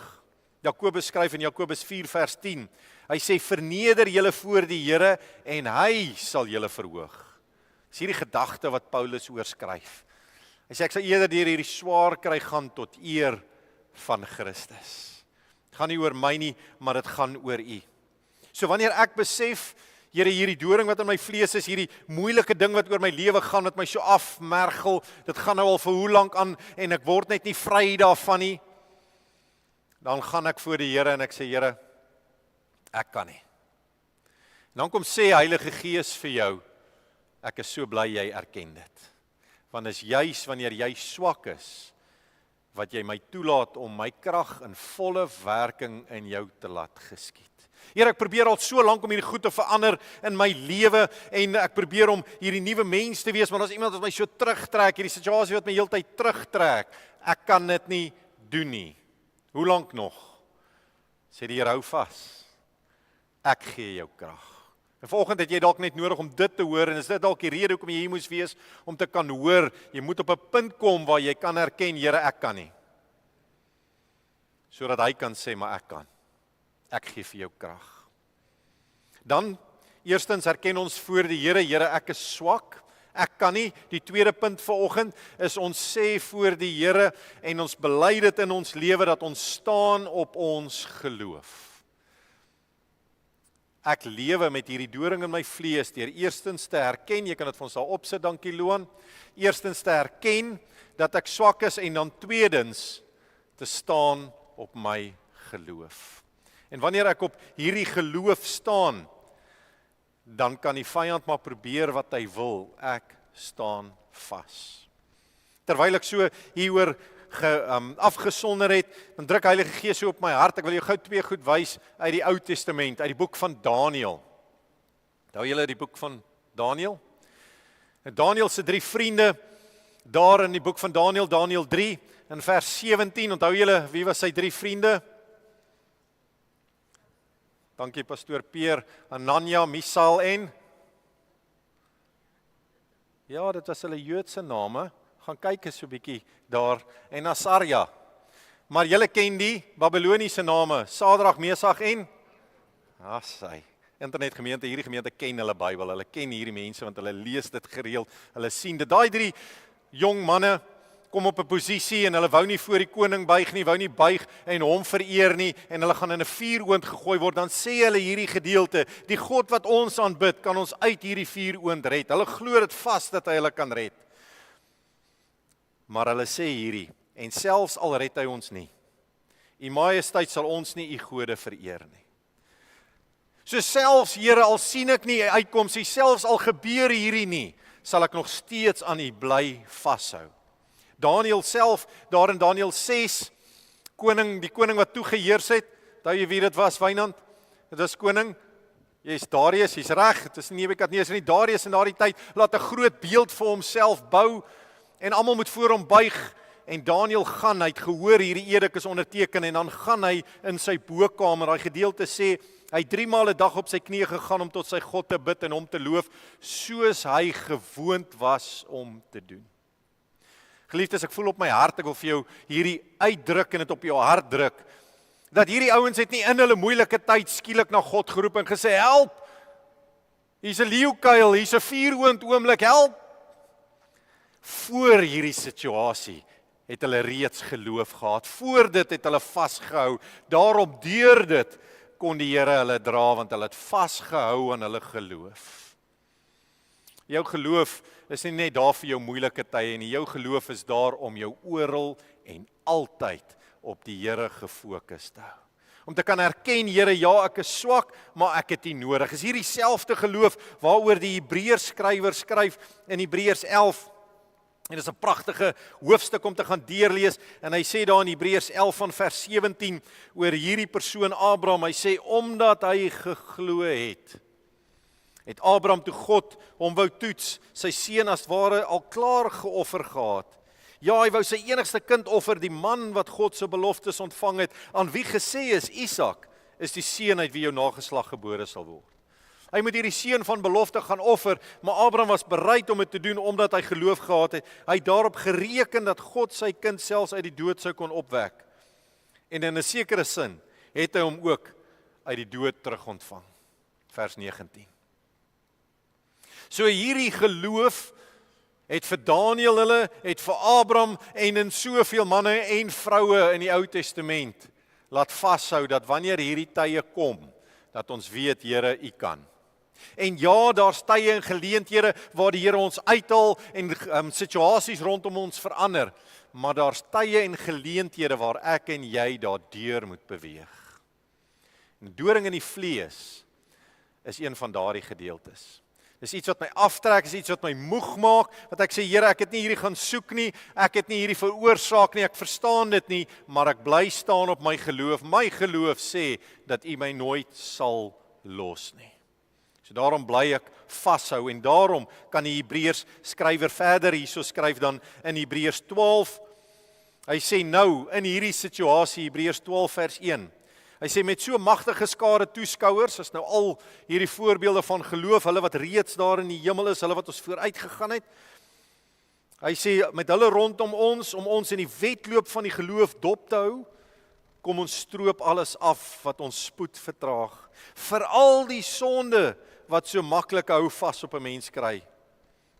Jakobus skryf in Jakobus 4 vers 10, hy sê, verneder julle voor die Here, en hy sal julle verhoog. Dis hierdie gedagte wat Paulus oorskryf. Hy sê, ek sal eerder deur hierdie swaar kry gaan tot eer van Christus. Het gaan nie oor my nie, maar dit gaan oor U. So wanneer ek besef, Here, hierdie doring wat in my vlees is, hierdie moeilike ding wat oor my lewe gaan, wat my so afmergel, dit gaan nou al vir hoe lank aan, en ek word net nie vry daarvan nie, dan gaan ek voor die Here en ek sê, Here, ek kan nie. En dan kom sê Heilige Gees vir jou, ek is so bly jy erken dit. Want is juis wanneer jy swak is, wat jy my toelaat om my krag in volle werking in jou te laat geskied. Here, ek probeer al so lank om hierdie goed te verander in my lewe, en ek probeer om hierdie nuwe mens te wees, maar as iemand wat my so terugtrek, hierdie situasie wat my heeltyd terugtrek, ek kan dit nie doen nie. Hoe lank nog? Sê die Here, hou vas. Ek gee jou krag. En vanoggend het jy dalk net nodig om dit te hoor, en is dit dalk die rede hoekom jy hier moes wees, om te kan hoor, jy moet op 'n punt kom waar jy kan erken, Here, ek kan nie. Sodat hy kan sê, maar ek kan. Ek gee vir jou krag. Dan, eerstens erken ons voor die Here, Here, ek is swak, ek kan nie. Die tweede punt vanoggend is ons sê voor die Here, en ons bely dit in ons lewe, dat ons staan op ons geloof. Ek lewe met hierdie doring in my vlees deur eerstens te herken, jy kan dit vir ons daar opsit, dankie Loan. Eerstens te herken dat ek swak is en dan tweedens te staan op my geloof. En wanneer ek op hierdie geloof staan, dan kan die vyand maar probeer wat hy wil, ek staan vas. Terwyl ek so hieroor afgesonder het, dan druk Heilige Gees so op my hart. Ek wil jou gou twee goed wys uit die Ou Testament, uit die boek van Daniël. Onthou julle die boek van Daniël? Daniël se 3 vriende, daar in die boek van Daniël, Daniël 3, in vers 17, onthou julle, wie was sy 3 vriende? Dankie pastoor Peer, Anania, Misael en? Ja, dit was hulle Joodse name. Gaan kyk eens so 'n bietjie daar, en Asarja. Maar julle ken die Babyloniese name, Sadrag, Mesach en? Sy. Internetgemeente, hierdie gemeente ken hulle Bybel, hulle ken hierdie mense, want hulle lees dit gereeld, hulle sien dit. Daai 3 jong manne kom op 'n posisie, en hulle wou nie voor die koning buig nie, wou nie buig en hom vereer nie, en hulle gaan in 'n vuuroond gegooi word. Dan sê hulle hierdie gedeelte, die God wat ons aanbid, kan ons uit hierdie vuuroond red. Hulle glo dit vas dat hy hulle kan red. Maar hulle sê hierdie, en selfs al red hy ons nie, U Majesteit sal ons nie U gode vereer nie. So selfs Here, al sien ek nie uitkoms nie, selfs al gebeur hierdie nie, sal ek nog steeds aan U bly vashou. Daniël self, daar in Daniël 6, die koning wat toegeheers het, onthou jy wie dit was, Wynand? Dit was koning, jy's Darius, jy's reg, dit is nie Nebukadneser nie, Darius in daardie tyd, laat 'n groot beeld vir homself bou, en almal moet voor hom buig, en Daniël gaan, hy het gehoor hierdie edik is onderteken, en dan gaan hy in sy bokamer, daai gedeelte sê, hy het 3 maal 'n dag op sy knieë gegaan om tot sy God te bid en hom te loof, soos hy gewoond was om te doen. Geliefdes, ek voel op my hart, ek wil vir jou hierdie uitdruk en dit op jou hart druk, dat hierdie ouens het nie in hulle moeilike tyd skielik na God geroep en gesê, help, hier's 'n leeukuil, hier's 'n vuuroond oomblik, help. Voor hierdie situasie het hulle reeds geloof gehad, voor dit het hulle vasgehou, daarom deur dit kon die Here hulle dra, want hulle het vasgehou aan hulle geloof. Jou geloof is nie net daar vir jou moeilike tye nie, jou geloof is daar om jou oral en altyd op die Here gefokus te hou. Om te kan erken, Here, ja, ek is swak, maar ek het U nodig. Is hierdie selfde geloof waaroor die Hebreërs skrywer skryf in Hebreërs 11. En dit is 'n pragtige hoofstuk om te gaan deurlees, en hy sê daar in Hebreërs 11 van vers 17 oor hierdie persoon Abraham, hy sê, omdat hy geglo het Abraham toe God hom wou toets, sy seun as ware al klaar geoffer gehad. Ja, hy wou sy enigste kind offer, die man wat God se beloftes ontvang het, aan wie gesê is, Isak is die seun uit wie jou nageslag gebore sal word. Hy moet hierdie seun van belofte gaan offer, maar Abraham was bereid om dit te doen, omdat hy geloof gehad het. Hy het daarop gereken dat God sy kind selfs uit die dood sou kon opwek. En in 'n sekere sin het hy hom ook uit die dood terug ontvang. Vers 19. So hierdie geloof het vir Daniël hulle, het vir Abraham en in soveel manne en vroue in die Ou Testament laat vashou dat wanneer hierdie tye kom, dat ons weet, Here, U kan. En ja, daar's tye en geleenthede waar die Here ons uithaal en situasies rondom ons verander, maar daar's tye en geleenthede waar ek en jy daardeur moet beweeg. En doring in die vlees is een van daardie gedeeltes. Dis iets wat my aftrek, is iets wat my moeg maak, wat ek sê, Here, ek het nie hierdie gaan soek nie, ek het nie hierdie veroorsaak nie, ek verstaan dit nie, maar ek bly staan op my geloof. My geloof sê dat U my nooit sal los nie. So daarom bly ek vashou, en daarom kan die Hebreërs skrywer verder hierso skryf dan in Hebreërs 12. Hy sê nou, in hierdie situasie, Hebreërs 12 vers 1, hy sê met so magtige skare toeskouers, is nou al hierdie voorbeelde van geloof, hulle wat reeds daar in die hemel is, hulle wat ons vooruit gegaan het. Hy sê met hulle rondom ons, om ons in die wedloop van die geloof dop te hou, kom ons stroop alles af wat ons spoed vertraag. Veral die sonde wat so maklik hou vas op 'n mens kry.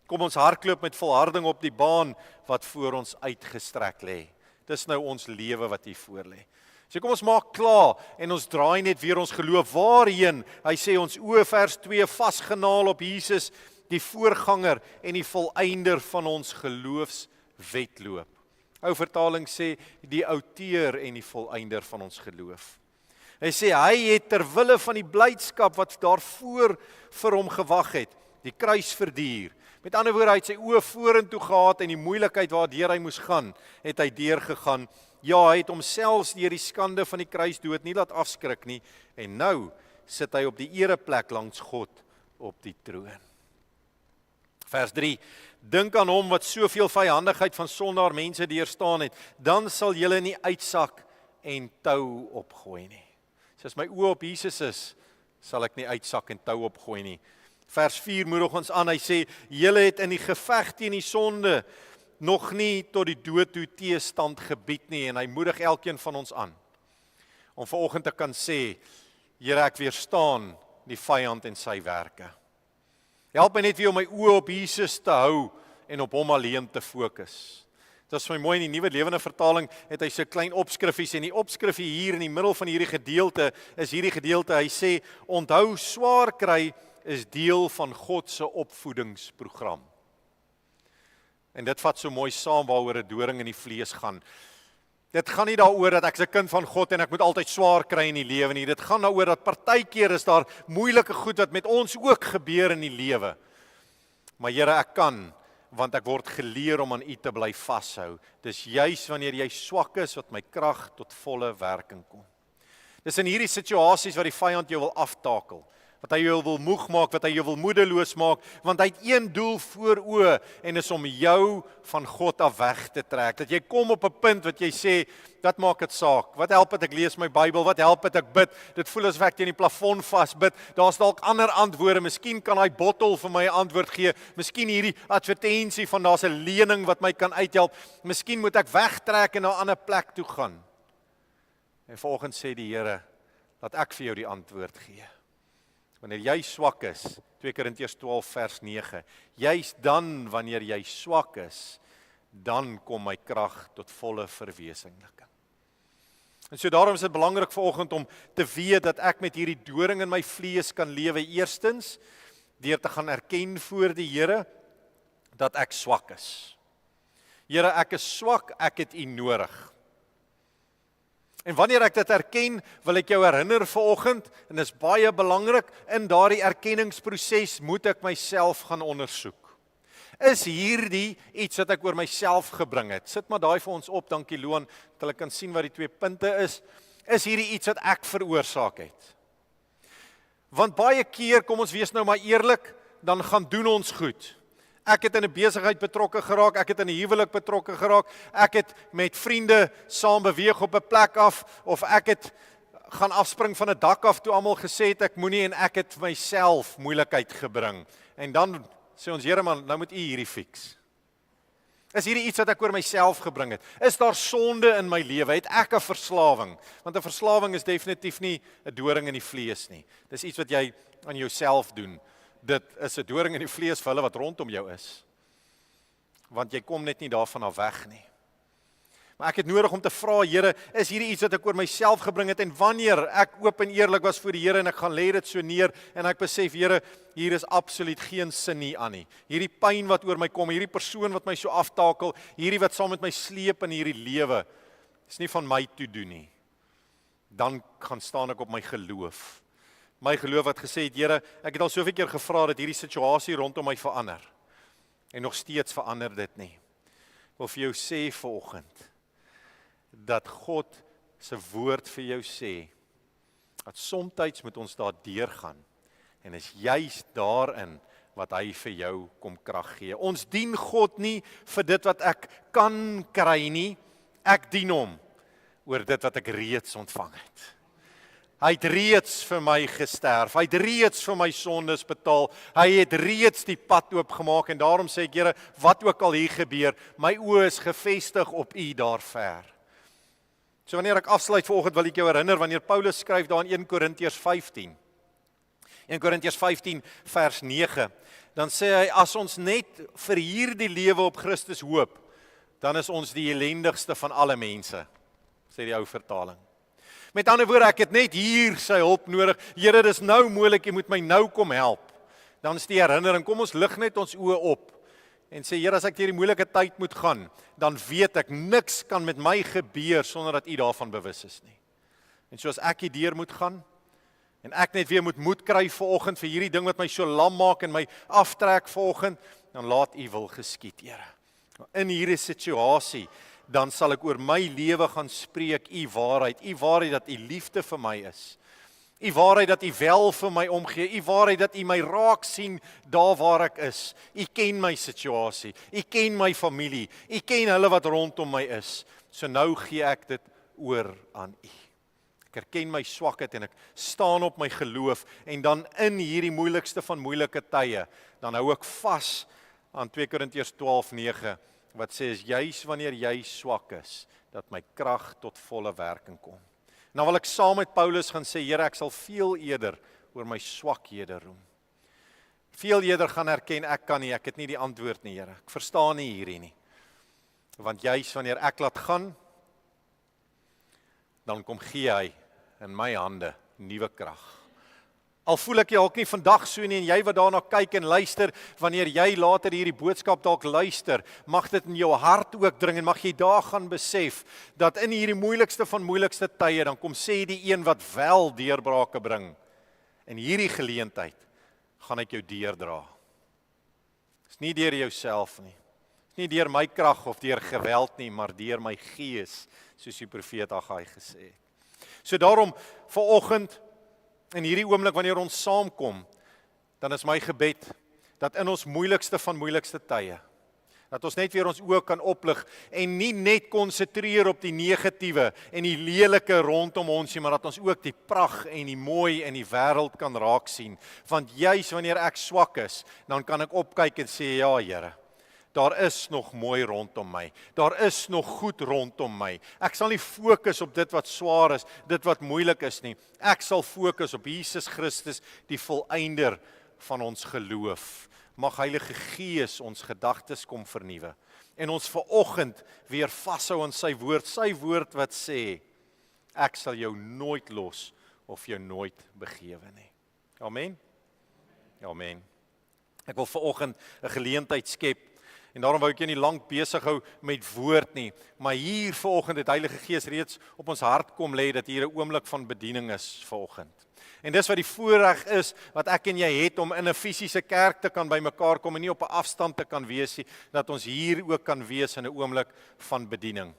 Kom ons hardloop met volharding op die baan wat voor ons uitgestrek lê. Dis nou ons lewe wat hier voor lê. So kom ons maak klaar en ons draai net weer ons geloof waarheen. Hy sê ons oë vers 2 vasgenaal op Jesus, die voorganger en die volëinder van ons geloofswedloop. Ou vertaling sê die outeur en die volëinder van ons geloof. Hy sê hy het ter wille van die blydskap wat daarvoor vir hom gewag het, die kruis verduur. Met ander woorde, hy het sy oë vorentoe gehad en die moeilikheid waardeur hy moes gaan, het hy deurgegaan. Ja, hy het homself deur die skande van die kruisdood nie laat afskrik nie en nou sit hy op die ereplek langs God op die troon. Vers 3. Dink aan hom wat soveel vyhandigheid van sondaar mense deurstaan het, dan sal julle nie uitsak en tou opgooi nie. So as my oë op Jesus is, sal ek nie uitsak en tou opgooi nie. Vers 4 moedig ons aan, hy sê, julle het in die geveg teen die sonde nog nie tot die dood toe teestand gebied nie, en hy moedig elkeen van ons aan, om vanoggend te kan sê, Here, ek weerstaan die vyand en sy werke. Help my net weer om my oë op Jesus te hou en op hom alleen te fokus. Dit is my mooi in die Nuwe Lewende Vertaling het hy so klein opskrifies en die opskrifie hier in die middel van hierdie gedeelte is hierdie gedeelte, hy sê, onthou swaar kry is deel van God se opvoedingsprogram. En dit vat so mooi saam waaroor 'n doring in die vlees gaan. Dit gaan nie daaroor dat ek 'n kind van God en ek moet altyd swaar kry in die lewe nie. Dit gaan daaroor dat partykeer is daar moeilike goed wat met ons ook gebeur in die lewe. Maar Here, ek kan, want ek word geleer om aan U te bly vashou. Dis juis wanneer jy swak is wat my krag tot volle werking kom. Dis in hierdie situasies wat die vyand jou wil aftakel, wat hy jou wil moeg maak, wat hy jou wil moedeloos maak, want hy het een doel voor oë en is om jou van God af weg te trek. Dat jy kom op 'n punt wat jy sê, dat maak dit saak. Wat help dit ek lees my Bybel? Wat help dit ek bid? Dit voel asof ek teen die plafon vasbid. Daar's dalk ander antwoorde. Miskien kan hy bottel vir my 'n antwoord gee. Miskien hierdie advertensie van daar's 'n lening wat my kan uithelp. Miskien moet ek wegtrek en na 'n ander plek toe gaan. En vanoggend sê die Here, laat ek vir jou die antwoord gee. Wanneer jy swak is, 2 Korintiërs 12 vers 9, juist dan wanneer jy swak is, dan kom my krag tot volle verwesenliking. En so daarom is dit belangrik vanoggend om te weet dat ek met hierdie doring in my vlees kan lewe. Eerstens, deur te gaan erken voor die Here dat ek swak is. Here, ek is swak, ek het U nodig. En wanneer ek dit erken, wil ek jou herinner vanoggend, en dit is baie belangrik, in daardie erkenningsproses moet ek myself gaan ondersoek. Is hierdie iets wat ek oor myself gebring het? Sit maar daai vir ons op, dankie Loan, dat hulle kan sien wat die 2 punte is. Is hierdie iets wat ek veroorsaak het? Want baie keer, kom ons wees nou maar eerlik, dan gaan doen ons goed. Ek het in 'n besigheid betrokke geraak, ek het in 'n huwelik betrokke geraak, ek het met vriende saam beweeg op 'n plek af, of ek het gaan afspring van 'n dak af toe almal gesê het ek moenie en ek het myself moeilikheid gebring. En dan sê ons, Here man, nou moet U hierdie fix. Is hierdie iets wat ek oor myself gebring het? Is daar sonde in my lewe? Het ek 'n verslawing? Want 'n verslawing is definitief nie 'n doring in die vlees nie. Dis iets wat jy aan jouself doen. Dit is 'n doring in die vlees vir hulle wat rondom jou is. Want jy kom net nie daarvan af weg nie. Maar ek het nodig om te vra, Here, is hierdie iets wat ek oor myself gebring het? En wanneer ek oop en eerlik was voor die Here en ek gaan lê dit so neer en ek besef, Here, hier is absoluut geen sin nie aan nie. Hierdie pyn wat oor my kom, hierdie persoon wat my so aftakel, hierdie wat saam met my sleep in hierdie lewe, is nie van my toe doen nie. Dan gaan staan ek op my geloof. My geloof wat gesê het, Here, ek het al soveel keer gevra dat hierdie situasie rondom my verander. En nog steeds verander dit nie. Ek wil vir jou sê vanoggend, dat God se woord vir jou sê, dat somtyds moet ons daar deurgaan, en is juist daarin wat hy vir jou kom krag gee. Ons dien God nie vir dit wat ek kan kry nie, ek dien hom oor dit wat ek reeds ontvang het. Hy het reeds vir my gesterf, hy het reeds vir my sondes betaal, hy het reeds die pad oopgemaak, en daarom sê ek, Here, wat ook al hier gebeur, my oë is gefestig op U daar ver. So wanneer ek afsluit vanoggend, wil ek jou herinner, wanneer Paulus skryf daar in 1 Korintiërs 15, 1 Korintiërs 15 vers 9, dan sê hy, as ons net vir hierdie lewe op Christus hoop, dan is ons die elendigste van alle mense, sê die ou vertaling. Met ander woorde, ek het net hier sy hulp nodig. Here, dis nou moontlik, U moet my nou kom help. Dan is die herinnering, kom ons lig net ons oë op en sê, Here, as ek deur die moeilike tyd moet gaan, dan weet ek, niks kan met my gebeur sonder dat U daarvan bewus is nie. En soos ek hier deur moet gaan, en ek net weer moet moed kry vanoggend vir hierdie ding wat my so lam maak en my aftrek vanoggend, dan laat U wil geskied, Here. In hierdie situasie, dan sal ek oor my lewe gaan spreek U waarheid dat U liefde vir my is. U waarheid dat U wel vir my omgee, U waarheid dat U my raak sien daar waar ek is. U ken my situasie, U ken my familie, U ken hulle wat rondom my is. So nou gee ek dit oor aan U. Ek erken my swakheid en ek staan op my geloof en dan in hierdie moeilikste van moeilike tye, dan hou ek vas aan 2 Korintiërs 12:9 wat sê is juis wanneer jy swak is, dat my krag tot volle werking kom. Nou wil ek saam met Paulus gaan sê, Here, ek sal veel eerder oor my swakhede roem. Veel eerder gaan erken, ek kan nie, ek het nie die antwoord nie, Here. Ek verstaan nie hierdie nie. Want juis wanneer ek laat gaan, dan kom gee hy in my hande nuwe krag. Al voel ek dalk nie vandag so nie, en jy wat daarna kyk en luister, wanneer jy later hierdie boodskap dalk luister, mag dit in jou hart ook dring, en mag jy daar gaan besef, dat in hierdie moeilikste van moeilikste tye, dan kom sê die een wat wel deurbrake bring, in hierdie geleentheid, gaan ek jou deurdra. Dis nie deur jouself nie, dis nie deur my krag of deur geweld nie, maar deur my gees, soos die profeet Haggai gesê het. So daarom, vanoggend, in hierdie oomblik wanneer ons saamkom, dan is my gebed, dat in ons moeilikste van moeilikste tye, dat ons net weer ons oë kan oplig, en nie net konsentreer op die negatiewe, en die lelike rondom ons nie, maar dat ons ook die pragt en die mooi in die wêreld kan raak sien, want juis wanneer ek swak is, dan kan ek opkyk en sê, ja Here, daar is nog mooi rondom my, daar is nog goed rondom my. Ek sal nie fokus op dit wat swaar is, dit wat moeilik is nie. Ek sal fokus op Jesus Christus, die volëinder van ons geloof. Mag Heilige Gees ons gedagtes kom vernuwe. En ons vanoggend weer vashou aan sy woord wat sê, ek sal jou nooit los of jou nooit begewe nie. Amen. Amen. Ek wil vanoggend 'n geleentheid skep. En daarom wou ek jou nie lank besig hou met woord nie, maar hier vanoggend het Heilige Gees reeds op ons hart kom lê dat hier 'n oomblik van bediening is vanoggend. En dis wat die voorreg is wat ek en jy het om in 'n fisiese kerk te kan bymekaar kom en nie op 'n afstand te kan wees nie, dat ons hier ook kan wees in 'n oomblik van bediening.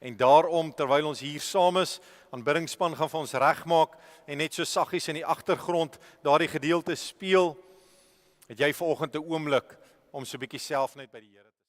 En daarom terwyl ons hier saam is, aanbiddingspan gaan vir ons regmaak en net so saggies in die agtergrond daardie gedeelte speel, het jy vanoggend 'n oomblik om so 'n bietjie self net by die Here te